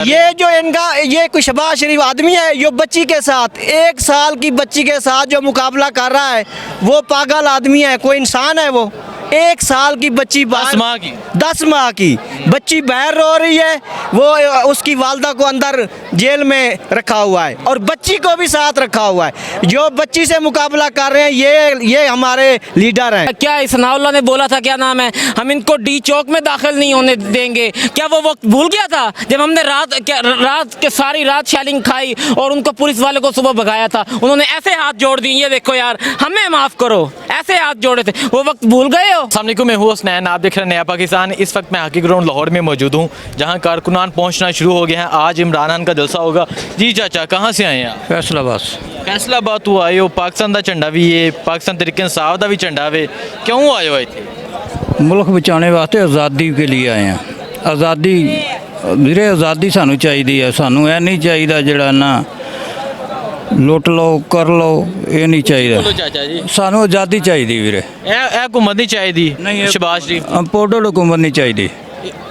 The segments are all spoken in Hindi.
ये जो इनका ये कोई शहबाज शरीफ आदमी है, ये बच्ची के साथ 1 साल की बच्ची के साथ जो मुकाबला कर रहा है, वो पागल आदमी है, कोई इंसान है वो। 1 साल की बच्ची 10 माह की बच्ची बाहर रो रही है, वो उसकी वालदा को अंदर जेल में रखा हुआ है और बच्ची को भी साथ रखा हुआ है। जो बच्ची से मुकाबला कर रहे हैं ये हमारे लीडर हैं। क्या सनाउल्लाह ने बोला था, क्या नाम है, हम इनको डी चौक में दाखिल नहीं होने देंगे? क्या वो वक्त भूल गया था जब हमने रात के सारी रात शैलिंग खाई और उनको पुलिस वाले को सुबह भगाया था? उन्होंने ऐसे हाथ जोड़ दिए, ये देखो यार हमें माफ़ करो, ऐसे हाथ जोड़े थे, वो वक्त भूल गए हो? अस्सलाम वालेकुम, मैं हूँ हसनैन, आप देख रहे हैं नया पाकिस्तान। इस वक्त मैं हॉकी ग्राउंड लाहौर में मौजूद हूँ, जहाँ कारकुनान पहुँचना शुरू हो गए हैं। आज इमरान खान का जलसा होगा। जी चाचा, कहाँ से आए हैं आप? फैसलाबाद। फैसलाबाद तो आए हो, पाकिस्तान का झंडा भी है, पाकिस्तान तरीके इंसाफ का भी झंडा है, क्यों आए हो इतने? मुल्क बचाने वास्ते आज़ादी के लिए आए हैं। आज़ादी ਵੀਰੇ आज़ादी सानू चाहिए है, सानू यह नहीं चाहिए जड़ा ना लुट लो कर लो, ये नहीं चाहिए। बोलो चाचा जी, सानू आज़ादी चाहिए ਵੀਰੇ। ਇਹ हुकूमत नहीं चाहिए? नहीं, शहबाज शरीफ पाउडर हुकूमत नहीं चाहिए,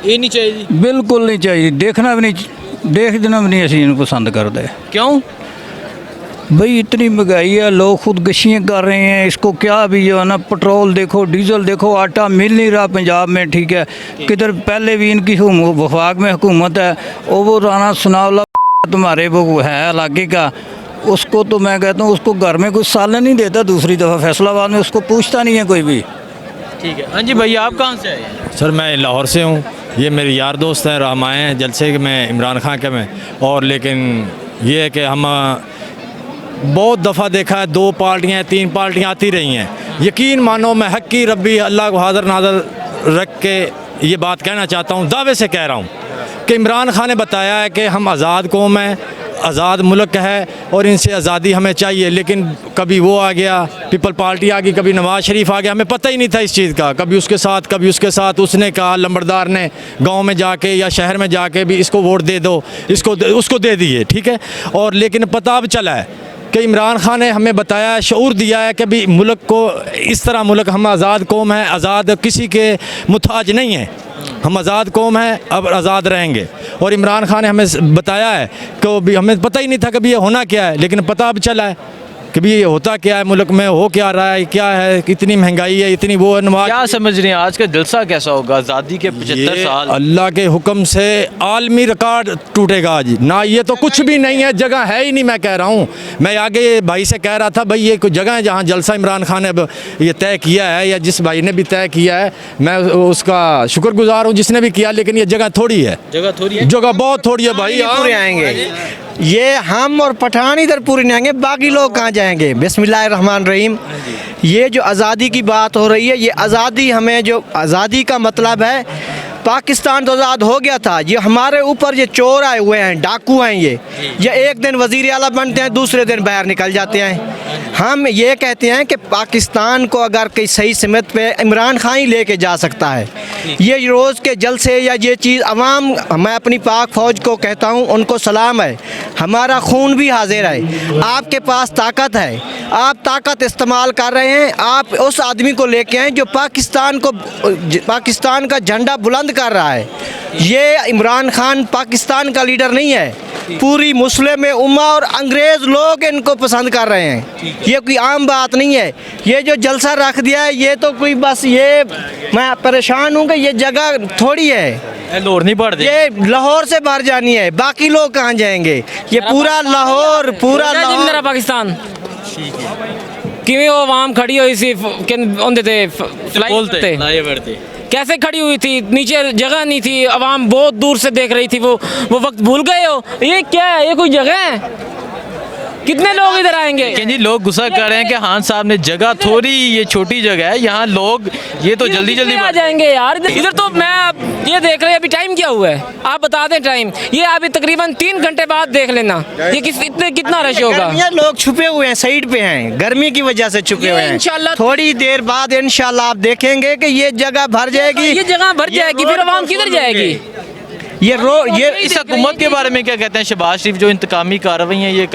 ये नहीं चाहिए, बिल्कुल नहीं चाहिए। देखना भी नहीं, देखना भी नहीं असीं इन्हूं पसंद करते। क्यों? भाई इतनी महंगाई है, लोग खुदकशियाँ कर रहे हैं। इसको क्या भी जो है ना, पेट्रोल देखो, डीजल देखो, आटा मिल नहीं रहा पंजाब में, ठीक है। किधर पहले भी इनकी वफाक में हुकूमत है, और वो राना सनाउल्लाह तुम्हारे वो है इलाके का, उसको तो मैं कहता हूँ उसको घर में कोई सालन नहीं देता। दूसरी दफ़ा फैसलाबाद में उसको पूछता नहीं है कोई भी। ठीक है। हाँ जी भैया, आप कहाँ से आए हैं? सर मैं लाहौर से हूँ, ये मेरे यार दोस्त हैं, रहमाए हैं जलसे में इमरान खान के में। और लेकिन ये है कि हम बहुत दफ़ा देखा है, 2 पार्टियाँ 3 पार्टियाँ आती रही हैं। यकीन मानो मैं हक की रब्बी अल्लाह को हाज़िर नाज़िर रख के ये बात कहना चाहता हूँ, दावे से कह रहा हूँ कि इमरान खान ने बताया है कि हम आज़ाद कौम हैं, आज़ाद मुल्क है और इनसे आज़ादी हमें चाहिए। लेकिन कभी वो आ गया, पीपल पार्टी आ गई, कभी नवाज़ शरीफ आ गया, हमें पता ही नहीं था इस चीज़ का। कभी उसके साथ कभी उसके साथ, उसने कहा लंबरदार ने गांव में जाके या शहर में जाके भी इसको वोट दे दो, उसको दे दिए, ठीक है। और लेकिन पता अब चला है कि इमरान खान ने हमें बताया है, शऊर दिया है कि भी मुल्क को इस तरह, मुल्क हम आज़ाद कौम है, आज़ाद किसी के मुताज नहीं है, हम आज़ाद कौम हैं, अब आज़ाद रहेंगे। और इमरान खान ने हमें बताया है कि भी हमें पता ही नहीं था कि भी ये होना क्या है, लेकिन पता अब चला है कि भी ये होता क्या है, मुल्क में हो क्या रहा है, क्या है, कितनी महंगाई है, इतनी वो है। क्या समझ रहे हैं आज का जलसा कैसा होगा? आज़ादी के 75 साल, अल्लाह के हुक्म से आलमी रिकॉर्ड टूटेगा आज ना। ये तो कुछ भी नहीं है, जगह है ही नहीं। मैं कह रहा हूँ, मैं आगे भाई से कह रहा था, भाई ये कोई जगह है जहाँ जलसा इमरान खान ने ये तय किया है, या जिस भाई ने भी तय किया है, मैं उसका शुक्रगुजार हूँ जिसने भी किया। लेकिन ये जगह थोड़ी है, जगह बहुत थोड़ी है भाई। पूरे आएंगे ये, हम और पठान इधर पूरे नहीं आएंगे, बाकी लोग कहाँ जाएंगे? बिस्मिल्लाहिर्रहमानिर्रहीम। ये जो आज़ादी की बात हो रही है, ये आज़ादी, हमें जो आज़ादी का मतलब है, पाकिस्तान तो आज़ाद हो गया था। ये हमारे ऊपर ये चोर आए हुए हैं, डाकू हैं ये एक दिन वज़ीर आला बनते हैं, दूसरे दिन बाहर निकल जाते हैं। हम ये कहते हैं कि पाकिस्तान को अगर कहीं सही सिमत पे इमरान खान ही लेके जा सकता है। ये रोज़ के जलसे या ये चीज़ अवाम, मैं अपनी पाक फ़ौज को कहता हूँ, उनको सलाम है, हमारा खून भी हाजिर है। आपके पास ताकत है, आप ताकत इस्तेमाल कर रहे हैं। आप उस आदमी को लेके आए जो पाकिस्तान का झंडा बुलंद कर रहा है। ये इमरान खान पाकिस्तान का लीडर नहीं है, पूरी मुस्लिम उम्मा और अंग्रेज़ लोग इनको पसंद कर रहे हैं। ये कोई आम बात नहीं है। ये जो जलसा रख दिया है, ये तो कोई बस, ये मैं परेशान हूँ कि ये जगह थोड़ी है, लाहौर नहीं पड़ ये लाहौर से बाहर जानी है, बाकी लोग कहाँ जाएंगे? ये पूरा लाहौर, पूरा मेरा पाकिस्तान किवें वो आवाम खड़ी हुई सी बोलते कैसे खड़ी हुई थी? नीचे जगह नहीं थी, आवाम बहुत दूर से देख रही थी। वो वक्त भूल गए हो? ये क्या है? ये कोई जगह है? कितने लोग इधर आएंगे? जी, लोग गुस्सा कर रहे हैं कि खान साहब ने जगह थोड़ी, ये छोटी जगह है, यहाँ लोग ये तो जल्दी आ जाएंगे यार। इधर तो मैं ये देख रहे हैं, अभी टाइम क्या हुआ है आप बता दें टाइम? ये अभी तकरीबन 3 घंटे बाद देख लेना, ये कितना रश होगा। लोग छुपे हुए हैं, साइड पे हैं, गर्मी की वजह से छुपे हुए हैं। इंशाल्लाह थोड़ी देर बाद इंशाल्लाह आप देखेंगे कि ये जगह भर जाएगी। ये जगह भर जाएगी, फिर आवाम किधर जाएगी? ये इस हुकूमत के बारे में क्या कहते हैं शहबाज शरीफ, जो इंतकामी कार्रवाइयाँ ये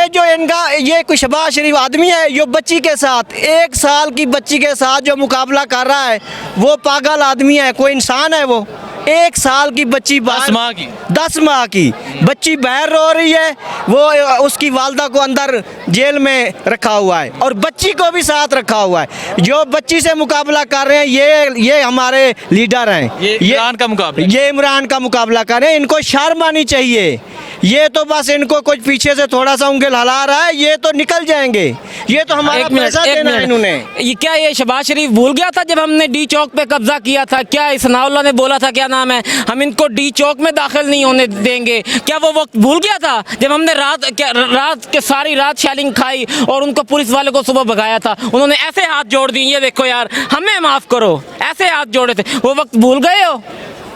जो इनका ये कोई शहबाज शरीफ आदमी है, ये बच्ची के साथ 1 साल की बच्ची के साथ जो मुकाबला कर रहा है, वो पागल आदमी है, कोई इंसान है वो? 1 साल की बच्ची 10 माह की 10 माह की बच्ची बाहर रो रही है, वो उसकी वालदा को अंदर जेल में रखा हुआ है और बच्ची को भी साथ रखा हुआ है। जो बच्ची से मुकाबला कर रहे हैं ये हमारे लीडर हैं, ये इमरान का मुकाबला, ये इमरान का मुकाबला कर रहे हैं। इनको शर्म आनी चाहिए। ये तो बस इनको कुछ पीछे से थोड़ा सा उंगल हिला रहा है, ये तो निकल जाएंगे। ये तो हमारा पैसा देना है इन्होंने। ये क्या ये शहबाज शरीफ भूल गया था जब हमने डी चौक पे कब्जा किया था? क्या सनाउल्लाह ने बोला था, क्या नाम है, हम इनको डी चौक में दाखिल नहीं होने देंगे? क्या वो वक्त भूल गया था जब हमने रात के सारी रात शेलिंग खाई और उनको पुलिस वाले को सुबह भगाया था? उन्होंने ऐसे हाथ जोड़ दिए, ये देखो यार हमें माफ़ करो, ऐसे हाथ जोड़े थे। वो वक्त भूल गए हो?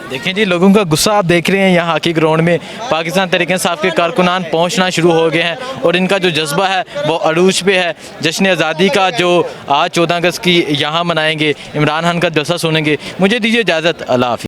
देखें जी, लोगों का गुस्सा आप देख रहे हैं यहाँ हॉकी ग्राउंड में। पाकिस्तान तहरीक इंसाफ के कारकुनान पहुँचना शुरू हो गए हैं और इनका जो जज्बा है वो अरूज पे है। जश्न आज़ादी का जो आज 14 अगस्त की यहाँ मनाएंगे, इमरान खान का जलसा सुनेंगे। मुझे दीजिए इजाज़त, अल्लाह हाफ़िज़।